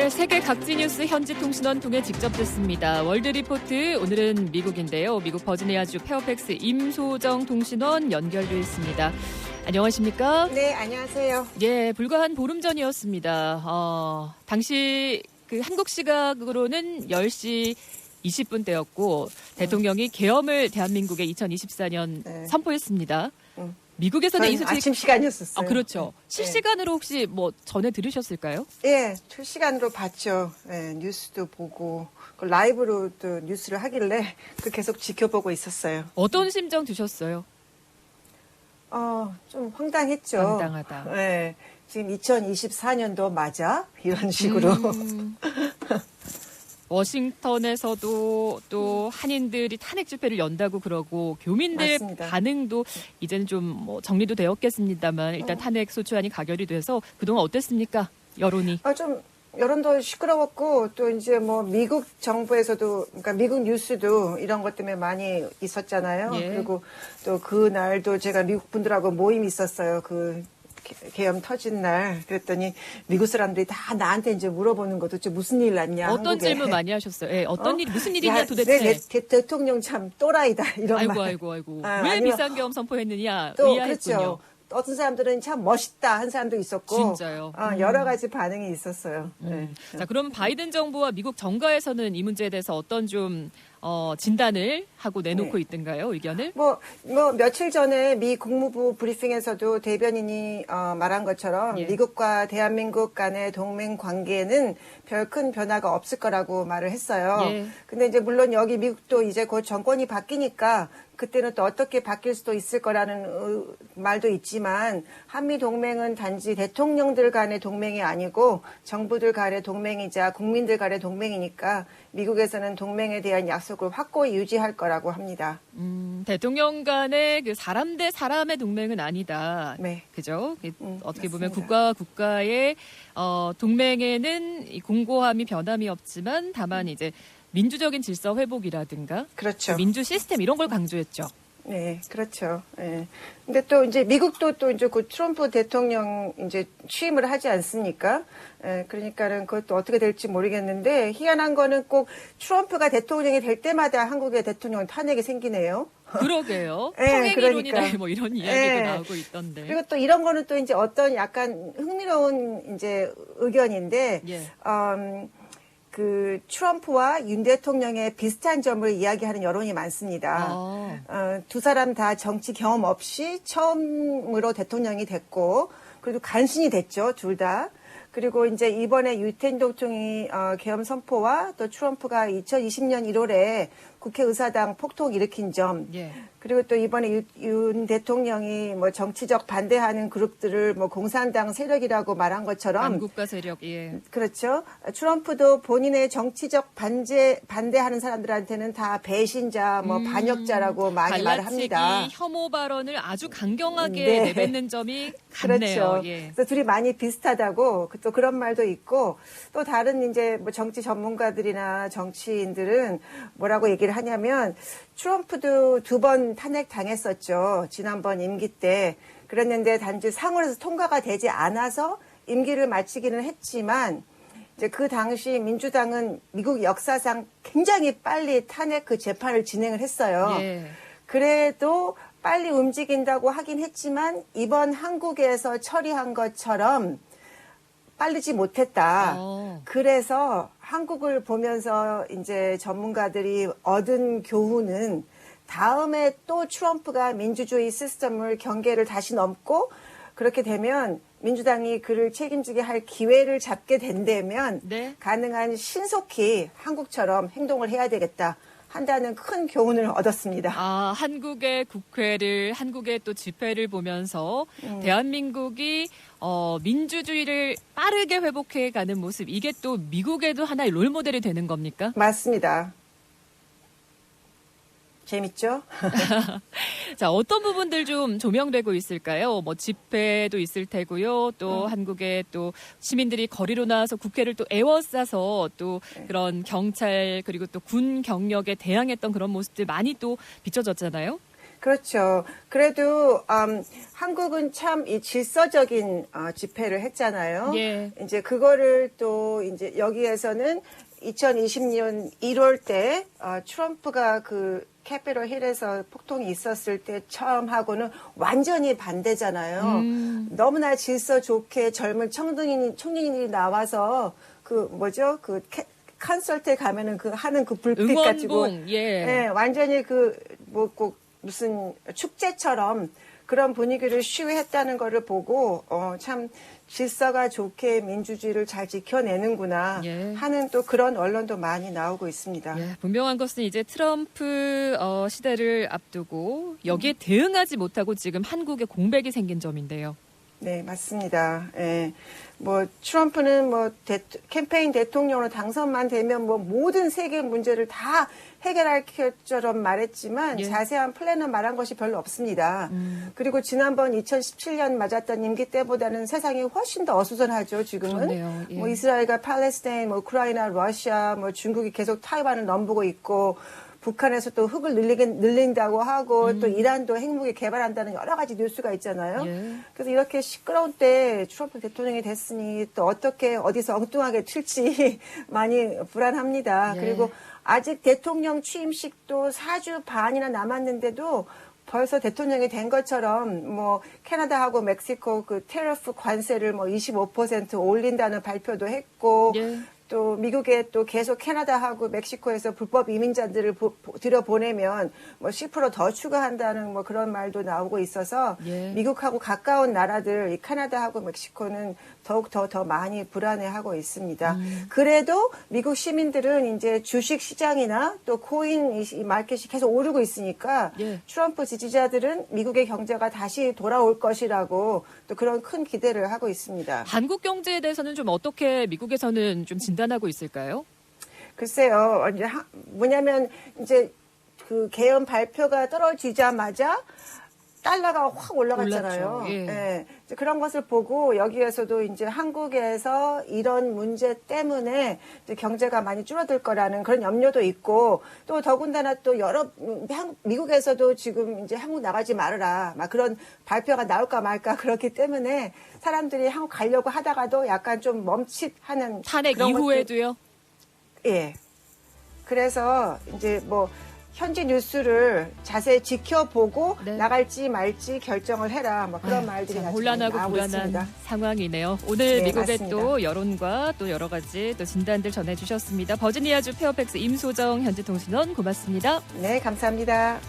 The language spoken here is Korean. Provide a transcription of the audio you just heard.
네, 세계 각지 뉴스 현지 통신원 통해 직접 듣습니다. 월드리포트, 오늘은 미국인데요. 미국 버지니아주 페어팩스 임소정 통신원 연결돼 있습니다. 안녕하십니까? 네, 안녕하세요. 예, 불과 한 보름 전이었습니다. 당시 그 한국 시각으로는 10시 20분대였고 대통령이 계엄을 대한민국에 2024년 선포했습니다. 미국에서는 이 소식 아침 시간이었었어요. 그렇죠. 실시간으로 혹시 뭐 전해 들으셨을까요? 예, 실시간으로 봤죠. 예, 뉴스도 보고 라이브로도 뉴스를 하길래 계속 지켜보고 있었어요. 어떤 심정 드셨어요? 좀 황당했죠. 황당하다. 예, 지금 2024년도 맞아? 이런 식으로. 워싱턴에서도 또 한인들이 탄핵 집회를 연다고 그러고 교민들 맞습니다. 반응도 이제는 좀 뭐 정리도 되었겠습니다만 일단 탄핵 소추안이 가결이 돼서 그동안 어땠습니까? 여론이. 좀 여론도 시끄러웠고 또 이제 뭐 미국 정부에서도 그러니까 미국 뉴스도 이런 것 때문에 많이 있었잖아요. 예. 그리고 또 그날도 제가 미국 분들하고 모임이 있었어요. 계엄 터진 날 그랬더니 미국 사람들이 다 나한테 이제 물어보는 거 도대체 무슨 일 났냐. 어떤 한국에. 질문 많이 하셨어요? 예, 어떤 일 무슨 일이냐 야, 도대체. 대통령 참 또라이다 이런 말. 아이고. 왜 아니면 비상계엄 선포했느냐 또 의아했군요. 그렇죠. 어떤 사람들은 참 멋있다 한 사람도 있었고 진짜요. 여러 가지 반응이 있었어요. 네. 자, 그럼 바이든 정부와 미국 정가에서는 이 문제에 대해서 어떤 좀 진단을 하고 내놓고 있던가요? 의견을? 뭐 며칠 전에 미 국무부 브리핑에서도 대변인이 말한 것처럼 예. 미국과 대한민국 간의 동맹 관계는 별 큰 변화가 없을 거라고 말을 했어요. 예. 근데 이제 물론 여기 미국도 이제 곧 정권이 바뀌니까 그때는 또 어떻게 바뀔 수도 있을 거라는 말도 있지만 한미 동맹은 단지 대통령들 간의 동맹이 아니고 정부들 간의 동맹이자 국민들 간의 동맹이니까 미국에서는 동맹에 대한 약속을 확고히 유지할 거라고 합니다. 대통령 간의 그 사람 대 사람의 동맹은 아니다. 네. 그죠? 어떻게 보면 맞습니다. 국가와 국가의 동맹에는 이 공고함이 변함이 없지만 다만 이제 민주적인 질서 회복이라든가 그렇죠. 민주 시스템 이런 걸 강조했죠. 네, 그렇죠. 예. 근데 또 이제 미국도 또 이제 그 트럼프 대통령 이제 취임을 하지 않습니까? 예, 그러니까는 그것도 어떻게 될지 모르겠는데 희한한 거는 꼭 트럼프가 대통령이 될 때마다 한국의 대통령 탄핵이 생기네요. 그러게요. 예, 평행이론이다 그러니까. 뭐 이런 이야기도 예. 나오고 있던데. 그리고 또 이런 거는 또 이제 어떤 약간 흥미로운 이제 의견인데, 예. 그 트럼프와 윤 대통령의 비슷한 점을 이야기하는 여론이 많습니다. 두 사람 다 정치 경험 없이 처음으로 대통령이 됐고, 그리고 간신히 됐죠, 둘 다. 그리고 이제 이번에 유태인 대통령이 계엄 선포와 또 트럼프가 2020년 1월에 국회의사당 폭동 일으킨 점, 예. 그리고 또 이번에 윤 대통령이 뭐 정치적 반대하는 그룹들을 뭐 공산당 세력이라고 말한 것처럼 반국가 세력, 예. 그렇죠. 트럼프도 본인의 정치적 반대하는 사람들한테는 다 배신자, 뭐 반역자라고 많이 말을 합니다. 갈라치기, 혐오 발언을 아주 강경하게 네. 내뱉는 점이 같네요. 그렇죠. 예. 그래서 둘이 많이 비슷하다고 또 그런 말도 있고 또 다른 이제 뭐 정치 전문가들이나 정치인들은 뭐라고 얘기를 하냐면 트럼프도 2번 탄핵 당했었죠. 지난번 임기 때. 그랬는데 단지 상원에서 통과가 되지 않아서 임기를 마치기는 했지만 이제 그 당시 민주당은 미국 역사상 굉장히 빨리 탄핵 그 재판을 진행을 했어요. 예. 그래도 빨리 움직인다고 하긴 했지만 이번 한국에서 처리한 것처럼 빠르지 못했다. 그래서 한국을 보면서 이제 전문가들이 얻은 교훈은 다음에 또 트럼프가 민주주의 시스템을 경계를 다시 넘고 그렇게 되면 민주당이 그를 책임지게 할 기회를 잡게 된다면 네. 가능한 신속히 한국처럼 행동을 해야 되겠다. 한다는 큰 교훈을 얻었습니다. 한국의 국회를, 한국의 또 집회를 보면서 대한민국이 민주주의를 빠르게 회복해가는 모습, 이게 또 미국에도 하나의 롤모델이 되는 겁니까? 맞습니다. 재밌죠? 자, 어떤 부분들 좀 조명되고 있을까요? 뭐 집회도 있을 테고요. 또 한국의 또 시민들이 거리로 나와서 국회를 또 에워싸서 또 그런 경찰 그리고 또 군 경력에 대항했던 그런 모습들 많이 또 비춰졌잖아요. 그렇죠. 그래도 한국은 참 이 질서적인 집회를 했잖아요. 예. 이제 그거를 또 이제 여기에서는 2020년 1월 때 트럼프가 그 캐피털 힐에서 폭동이 있었을 때 처음 하고는 완전히 반대잖아요. 너무나 질서 좋게 젊은 청년인이 나와서 그 뭐죠? 그 콘서트에 가면은 그 하는 그 불빛 가지고 응원봉, 예. 완전히 그 뭐 꼭 무슨 축제처럼 그런 분위기를 시위했다는 거를 보고 참 질서가 좋게 민주주의를 잘 지켜내는구나 예. 하는 또 그런 언론도 많이 나오고 있습니다. 예, 분명한 것은 이제 트럼프 시대를 앞두고 여기에 대응하지 못하고 지금 한국에 공백이 생긴 점인데요. 네, 맞습니다. 예. 뭐 트럼프는 뭐 캠페인 대통령으로 당선만 되면 뭐 모든 세계 문제를 다 해결할 것처럼 말했지만 예. 자세한 플랜은 말한 것이 별로 없습니다. 그리고 지난번 2017년 맞았던 임기 때보다는 세상이 훨씬 더 어수선하죠. 지금은 그렇네요. 예. 뭐 이스라엘과 팔레스타인, 뭐 우크라이나, 러시아, 뭐 중국이 계속 타이완을 넘보고 있고. 북한에서 또 흙을 늘린다고 하고 또 이란도 핵무기 개발한다는 여러 가지 뉴스가 있잖아요. 예. 그래서 이렇게 시끄러운 때 트럼프 대통령이 됐으니 또 어떻게 어디서 엉뚱하게 튈지 많이 불안합니다. 예. 그리고 아직 대통령 취임식도 4주 반이나 남았는데도 벌써 대통령이 된 것처럼 뭐 캐나다하고 멕시코 그 테러프 관세를 뭐 25% 올린다는 발표도 했고 예. 또 미국에 또 계속 캐나다하고 멕시코에서 불법 이민자들을 들여보내면 뭐 10% 더 추가한다는 뭐 그런 말도 나오고 있어서 예. 미국하고 가까운 나라들 이 캐나다하고 멕시코는 더욱더 더 많이 불안해하고 있습니다. 그래도 미국 시민들은 이제 주식 시장이나 또 코인 이 마켓이 계속 오르고 있으니까 예. 트럼프 지지자들은 미국의 경제가 다시 돌아올 것이라고 또 그런 큰 기대를 하고 있습니다. 한국 경제에 대해서는 좀 어떻게 미국에서는 좀 진단하고 있을까요? 글쎄요, 이제 뭐냐면 이제 그 개헌 발표가 떨어지자마자 달러가 확 올라갔잖아요. 올랐죠. 예. 예. 이제 그런 것을 보고 여기에서도 이제 한국에서 이런 문제 때문에 이제 경제가 많이 줄어들 거라는 그런 염려도 있고 또 더군다나 또 미국에서도 지금 이제 한국 나가지 말아라 막 그런 발표가 나올까 말까 그렇기 때문에 사람들이 한국 가려고 하다가도 약간 좀 멈칫하는 탄핵 그런 이후에도요? 예. 그래서 이제 뭐 현지 뉴스를 자세히 지켜보고 네. 나갈지 말지 결정을 해라. 뭐 그런 말들이 참 아주 혼란하고 나오고 불안한 있습니다. 상황이네요. 오늘 네, 미국의 맞습니다. 또 여론과 또 여러 가지 또 진단들 전해주셨습니다. 버지니아주 페어팩스 임소정 현지통신원 고맙습니다. 네, 감사합니다.